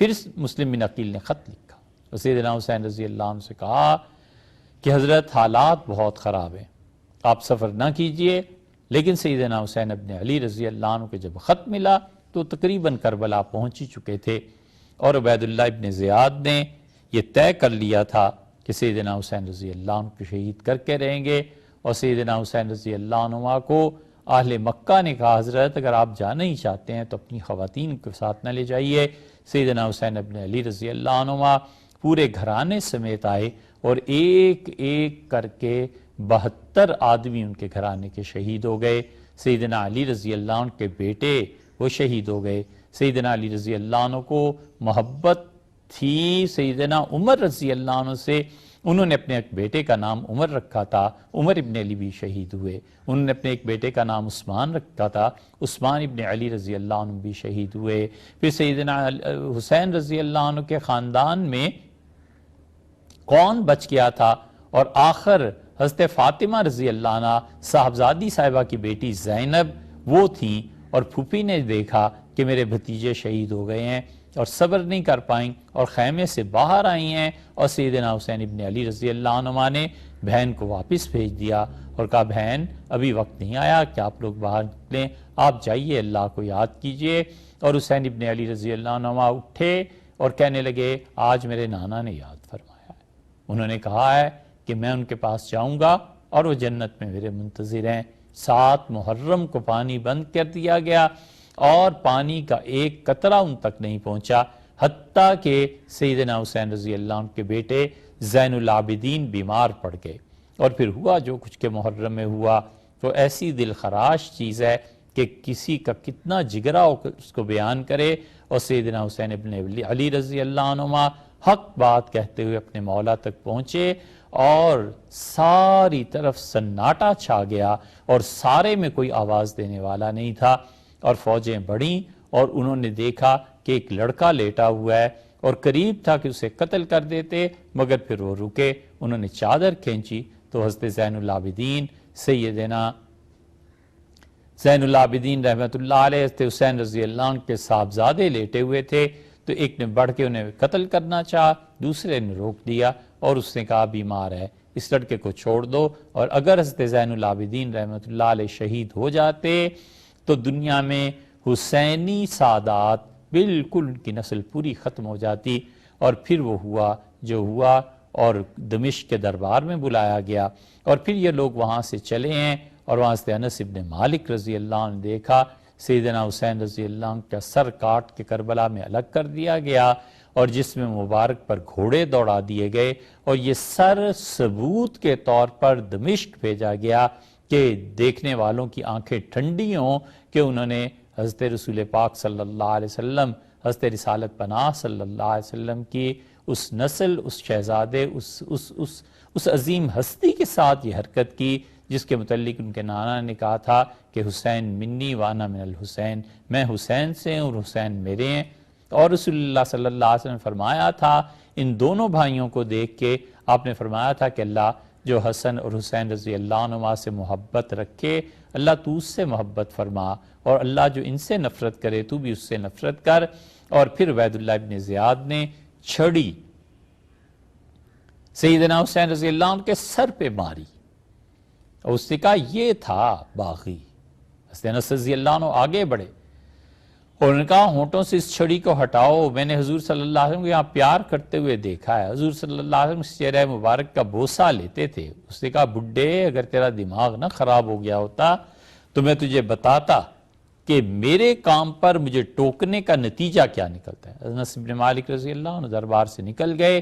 پھر مسلم بن عقیل نے خط لکھا اور سیدنا حسین رضی اللہ عنہ سے کہا کہ حضرت حالات بہت خراب ہیں، آپ سفر نہ کیجئے. لیکن سیدنا حسین ابن علی رضی اللہ عنہ کے جب خط ملا تو تقریباً کربلا پہنچ ہی چکے تھے، اور عبید اللہ ابن زیاد نے یہ طے کر لیا تھا کہ سیدنا حسین رضی اللہ عنہ کو شہید کر کے رہیں گے. اور سیدنا حسین رضی اللہ عنہ کو اہل مکہ نے کہا حضرت اگر آپ جانا ہی چاہتے ہیں تو اپنی خواتین کے ساتھ نہ لے جائیے. سیدنا حسین ابن علی رضی اللہ عنہ پورے گھرانے سمیت آئے اور ایک ایک کر کے 72 آدمی ان کے گھرانے کے شہید ہو گئے. سیدنا علی رضی اللہ عنہ کے بیٹے وہ شہید ہو گئے. سیدنا علی رضی اللہ عنہ کو محبت تھی سیدنا عمر رضی اللہ عنہ سے، انہوں نے اپنے ایک بیٹے کا نام عمر رکھا تھا، عمر ابن علی بھی شہید ہوئے. انہوں نے اپنے ایک بیٹے کا نام عثمان رکھا تھا، عثمان ابن علی رضی اللہ عنہ بھی شہید ہوئے. پھر سیدنا حسین رضی اللہ عنہ کے خاندان میں کون بچ گیا تھا؟ اور آخر حضرت فاطمہ رضی اللہ عنہ صاحبزادی صاحبہ کی بیٹی زینب وہ تھیں، اور پھوپھی نے دیکھا کہ میرے بھتیجے شہید ہو گئے ہیں اور صبر نہیں کر پائیں اور خیمے سے باہر آئی ہیں، اور سیدنا حسین ابن علی رضی اللہ عنہ نے بہن کو واپس بھیج دیا اور کہا بہن ابھی وقت نہیں آیا کہ آپ لوگ باہر نکلیں، آپ جائیے اللہ کو یاد کیجئے. اور حسین ابن علی رضی اللہ عنہ اٹھے اور کہنے لگے آج میرے نانا نے یاد فرمایا ہے، انہوں نے کہا ہے کہ میں ان کے پاس جاؤں گا اور وہ جنت میں میرے منتظر ہیں. 7 محرم کو پانی بند کر دیا گیا اور پانی کا ایک قطرہ ان تک نہیں پہنچا، حتیٰ کہ سیدنا حسین رضی اللہ عنہ کے بیٹے زین العابدین بیمار پڑ گئے. اور پھر ہوا جو کچھ کے محرم میں ہوا تو ایسی دل خراش چیز ہے کہ کسی کا کتنا جگرا ہو اس کو بیان کرے. اور سیدنا حسین ابن علی رضی اللہ عنہ حق بات کہتے ہوئے اپنے مولا تک پہنچے اور ساری طرف سناٹا چھا گیا اور سارے میں کوئی آواز دینے والا نہیں تھا. اور فوجیں بڑھیں اور انہوں نے دیکھا کہ ایک لڑکا لیٹا ہوا ہے اور قریب تھا کہ اسے قتل کر دیتے، مگر پھر وہ رکے. انہوں نے چادر کھینچی تو حضرت زین العابدین سیدنا زین العابدین رحمۃ اللہ علیہ حضرت حسین رضی اللہ عنہ کے صاحبزادے لیٹے ہوئے تھے، تو ایک نے بڑھ کے انہیں قتل کرنا چاہا، دوسرے نے روک دیا اور اس نے کہا بیمار ہے اس لڑکے کو چھوڑ دو. اور اگر حضرت زین العابدین رحمۃ اللہ علیہ شہید ہو جاتے تو دنیا میں حسینی سادات بالکل ان کی نسل پوری ختم ہو جاتی. اور پھر وہ ہوا جو ہوا اور دمشق کے دربار میں بلایا گیا اور پھر یہ لوگ وہاں سے چلے ہیں اور وہاں سے انس ابن مالک رضی اللہ عنہ نے دیکھا سیدنا حسین رضی اللہ عنہ کا سر کاٹ کے کربلا میں الگ کر دیا گیا اور جس میں مبارک پر گھوڑے دوڑا دیے گئے اور یہ سر ثبوت کے طور پر دمشق بھیجا گیا کہ دیکھنے والوں کی آنکھیں ٹھنڈی ہوں کہ انہوں نے حضرت رسول پاک صلی اللہ علیہ وسلم، حضرت رسالت پناہ صلی اللہ علیہ وسلم کی اس نسل، اس شہزادے، اس عظیم ہستی کے ساتھ یہ حرکت کی جس کے متعلق ان کے نانا نے کہا تھا کہ حسین منی وانا من الحسین، میں حسین سے ہوں اور حسین میرے ہیں. اور رسول اللہ صلی اللہ علیہ وسلم نے فرمایا تھا ان دونوں بھائیوں کو دیکھ کے آپ نے فرمایا تھا کہ اللہ جو حسن اور حسین رضی اللہ عنہ سے محبت رکھے اللہ تو اس سے محبت فرما، اور اللہ جو ان سے نفرت کرے تو بھی اس سے نفرت کر. اور پھر عبید اللہ ابن زیاد نے چھڑی سیدنا حسین رضی اللہ عنہ کے سر پہ ماری اور اس نے کہا یہ تھا باغی. حضرت انس رضی اللہ عنہ آگے بڑھے اور انہوں نے کہا ہونٹوں سے اس چھڑی کو ہٹاؤ، میں نے حضور صلی اللہ علیہ وسلم کو یہاں پیار کرتے ہوئے دیکھا ہے. حضور صلی اللہ علیہ وسلم چہرہ مبارک کا بوسہ لیتے تھے. اس نے کہا بڈھے اگر تیرا دماغ نہ خراب ہو گیا ہوتا تو میں تجھے بتاتا کہ میرے کام پر مجھے ٹوکنے کا نتیجہ کیا نکلتا ہے. انس بن مالک رضی اللہ عنہ دربار سے نکل گئے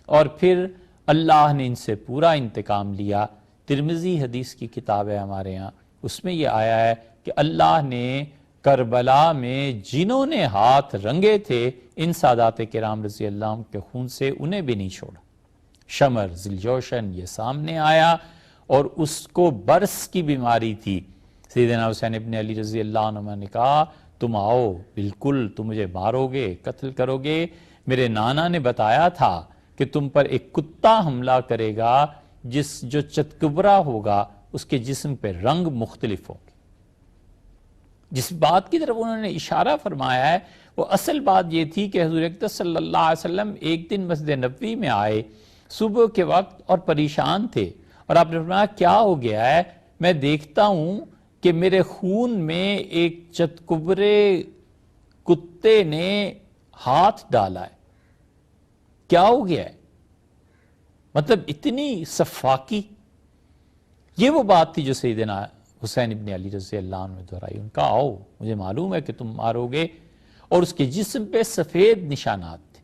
اور پھر اللہ نے ان سے پورا انتقام لیا. ترمذی حدیث کی کتاب ہے ہمارے ہاں، اس میں یہ آیا ہے کہ اللہ نے کربلا میں جنہوں نے ہاتھ رنگے تھے ان سادات کرام رضی اللہ عنہ کے خون سے انہیں بھی نہیں چھوڑا. شمر ذوالجوشن یہ سامنے آیا اور اس کو برس کی بیماری تھی. سیدنا حسین ابن علی رضی اللہ عنہ نے کہا تم آؤ، بالکل تم مجھے مارو گے، قتل کرو گے. میرے نانا نے بتایا تھا کہ تم پر ایک کتا حملہ کرے گا جو چتکبرا ہوگا، اس کے جسم پہ رنگ مختلف ہوں گے. جس بات کی طرف انہوں نے اشارہ فرمایا ہے وہ اصل بات یہ تھی کہ حضور اقدس صلی اللہ علیہ وسلم ایک دن مسجد نبوی میں آئے صبح کے وقت اور پریشان تھے، اور آپ نے فرمایا کیا ہو گیا ہے؟ میں دیکھتا ہوں کہ میرے خون میں ایک چتکبرے کتے نے ہاتھ ڈالا ہے، کیا ہو گیا ہے؟ مطلب اتنی صفاقی. یہ وہ بات تھی جو سیدنا حسین ابن علی رضی اللہ عنہ نے دہرائی. ان کا آؤ مجھے معلوم ہے کہ تم مارو گے، اور اس کے جسم پہ سفید نشانات تھے.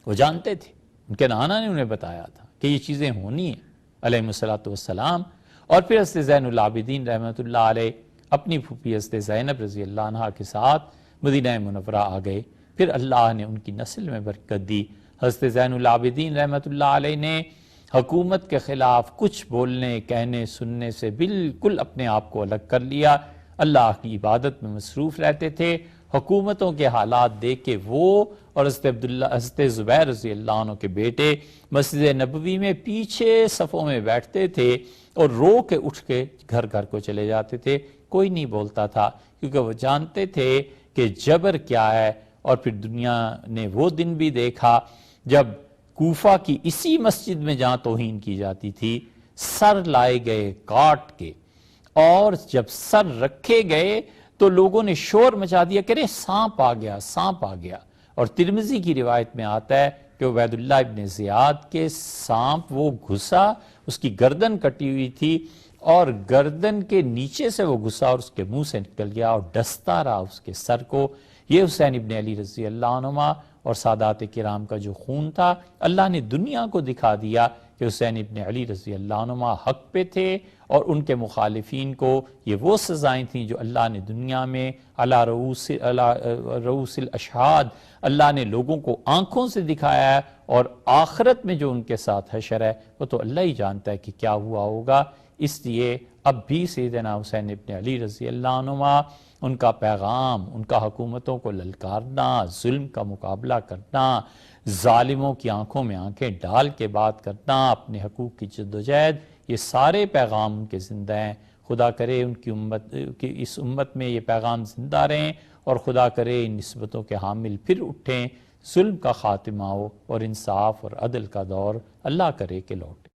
وہ جانتے تھے، ان کے نانا نے انہیں بتایا تھا کہ یہ چیزیں ہونی ہیں علیہ الصلوۃ والسلام. اور پھر حضرت زین العابدین رحمۃ اللہ علیہ اپنی پھوپھی حضرت زینب رضی اللہ عنہ کے ساتھ مدینہ منورہ آ گئے. پھر اللہ نے ان کی نسل میں برکت دی. حضرت زین العابدین رحمۃ اللہ علیہ نے حکومت کے خلاف کچھ بولنے کہنے سننے سے بالکل اپنے آپ کو الگ کر لیا. اللہ کی عبادت میں مصروف رہتے تھے. حکومتوں کے حالات دیکھ کے وہ اور حضرت زبیر رضی اللہ عنہ کے بیٹے مسجد نبوی میں پیچھے صفوں میں بیٹھتے تھے اور رو کے اٹھ کے گھر گھر کو چلے جاتے تھے. کوئی نہیں بولتا تھا کیونکہ وہ جانتے تھے کہ جبر کیا ہے. اور پھر دنیا نے وہ دن بھی دیکھا جب کوفہ کی اسی مسجد میں جہاں توہین کی جاتی تھی سر لائے گئے کاٹ کے، اور جب سر رکھے گئے تو لوگوں نے شور مچا دیا کہ سانپ آ گیا، سانپ آ گیا. اور ترمذی کی روایت میں آتا ہے کہ عبید اللہ ابن زیاد کے سانپ وہ گھسا، اس کی گردن کٹی ہوئی تھی اور گردن کے نیچے سے وہ گھسا اور اس کے منہ سے نکل گیا اور ڈستا رہا اس کے سر کو. یہ حسین ابن علی رضی اللہ عنہما اور سادات کرام کا جو خون تھا، اللہ نے دنیا کو دکھا دیا کہ حسین ابن علی رضی اللہ عنہما حق پہ تھے، اور ان کے مخالفین کو یہ وہ سزائیں تھیں جو اللہ نے دنیا میں علی رؤوس الاشہاد اللہ نے لوگوں کو آنکھوں سے دکھایا ہے، اور آخرت میں جو ان کے ساتھ حشر ہے وہ تو اللہ ہی جانتا ہے کہ کیا ہوا ہوگا. اس لیے اب بھی سیدنا حسین ابن علی رضی اللہ عنہما، ان کا پیغام، ان کا حکومتوں کو للکارنا، ظلم کا مقابلہ کرنا، ظالموں کی آنکھوں میں آنکھیں ڈال کے بات کرنا، اپنے حقوق کی جدوجہد، یہ سارے پیغام ان کے زندہ ہیں. خدا کرے ان کی امت کی اس امت میں یہ پیغام زندہ رہیں، اور خدا کرے ان نسبتوں کے حامل پھر اٹھیں، ظلم کا خاتمہ ہو اور انصاف اور عدل کا دور اللہ کرے کہ لوٹے.